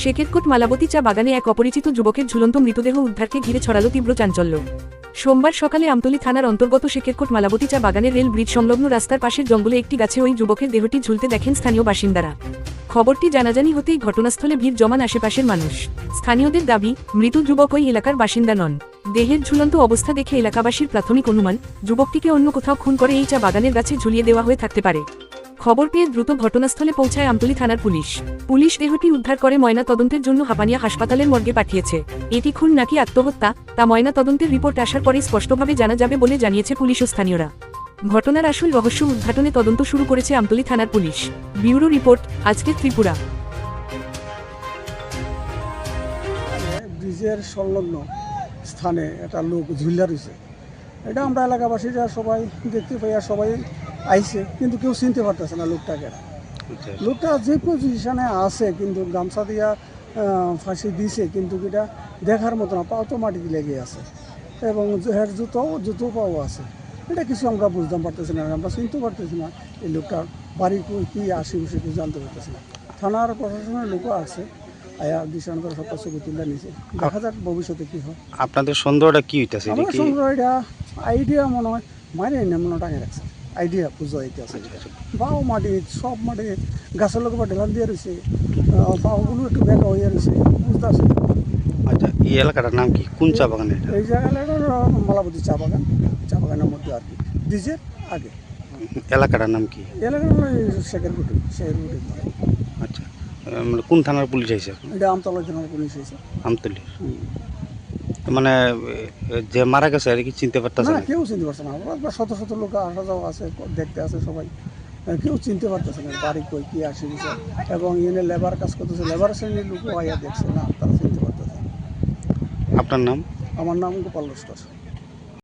শেকেরকোট মালাবতী চা বাগানে এক অপরিচিত যুবকের ঝুলন্ত মৃতদেহ উদ্ধারকে ঘিরে ছড়ালো তীব্র চাঞ্চল্য। সোমবার সকালে আমতলী থানার অন্তর্গত শেকেরকোট মালাবতী চা বাগানের রেল ব্রিজ সংলগ্ন রাস্তার পাশের জঙ্গলে একটি গাছে ওই যুবকের দেহটি ঝুলতে দেখেন স্থানীয় বাসিন্দারা। খবরটি জানাজানি হতেই ঘটনাস্থলে ভিড় জমান আশেপাশের মানুষ। স্থানীয়দের দাবি, মৃত যুবক ওই এলাকার বাসিন্দা নন। দেহের ঝুলন্ত অবস্থা দেখে এলাকাবাসীর প্রাথমিক অনুমান, যুবকটিকে অন্য কোথাও খুন করে এই চা বাগানের গাছে ঝুলিয়ে দেওয়া হয়ে থাকতে পারে। খবর পেয়ে দ্রুত ঘটনাস্থলে পৌঁছায় আমতলী থানার পুলিশ দেহটি উদ্ধার করে ময়না তদন্তের জন্য হাপানিয়া হাসপাতালের মর্গে পাঠিয়েছে। এটি খুন নাকি আত্মহত্যা তা ময়না তদন্তের রিপোর্ট আসার পরে স্পষ্টভাবে জানা যাবে বলে জানিয়েছে পুলিশ ও স্থানীয়রা। ঘটনার আসল রহস্য উদ্ঘাটনে তদন্ত শুরু করেছে আমতলী থানার পুলিশ। ব্যুরো রিপোর্ট, আজকের ত্রিপুরা। ব্রিজের সংলগ্ন স্থানে একটা লোক ঝুলিয়া রয়েছে। এটা আমরা এলাকাবাসীরা সবাই দেখতে পাই আর সবাই আইছে, কিন্তু কেউ চিনতে পারতেছে না লোকটাকে। লোকটা যে পজিশনে আছে, কিন্তু গামছা দিয়া ফাঁসি দিয়েছে, কিন্তু এটা দেখার মতো না, পাও তো মাটিতে লেগে আছে এবং হের জুতো পাও আছে। এটা কিছু আমরা বুঝতে পারতেছি না, আমরা চিনতে পারতেছি না এই লোকটার বাড়ি কী আশেপাশে কিছু জানতে পারতেছি না। থানার প্রশাসনের লোকও আছে, আয়া দৃষ্টান্ত সব ছবি তুলে নিয়েছে। দেখা যাক ভবিষ্যতে কী হয়। আপনাদের সন্দেহটা কি হইতেছে? আমার সন্দেহ এটা আইডিয়া মনে হয় মারে না, মনে টাঙে রাখছে আইডিয়া পুজো হইতে আছে। বাও মাটি, সব মাটি গাছের লোক বা ঢেলান দিয়ে রয়েছে, পাওগুলো একটু বেঁকা হয়ে রয়েছে, বুঝতে আছে। আচ্ছা, এই এলাকাটার নাম কি? কোন চা বাগান এটা? এই জায়গাটা মালাবতী চা বাগানের মধ্যে আর কি, ব্রিজের আগে। এলাকাটার নাম কি? এলাকাটা শেখেরকুটি। আচ্ছা, মানে কোন থানার পুলিশ আইছে? এটা আমতলা থানার পুলিশ হয়েছে। আমতলী। মানে যে মারা গেছে আর কি চিনতে পারতেছে না, না? কেউ চিনতে পারছে না। আমরা শত শত লোক আসা যাওয়া আছে, দেখতে আছে সবাই, কেউ চিনতে পারতেছে না বাড়ি কই কী আসে বিষয়। এবং এনে লেবার কাজ করতেছে, লেবার শ্রেণীর লোকও আইয়া দেখছে না, তারা চিনতে পারতেছে। আপনার নাম? আমার নাম গোপাল লস্কর।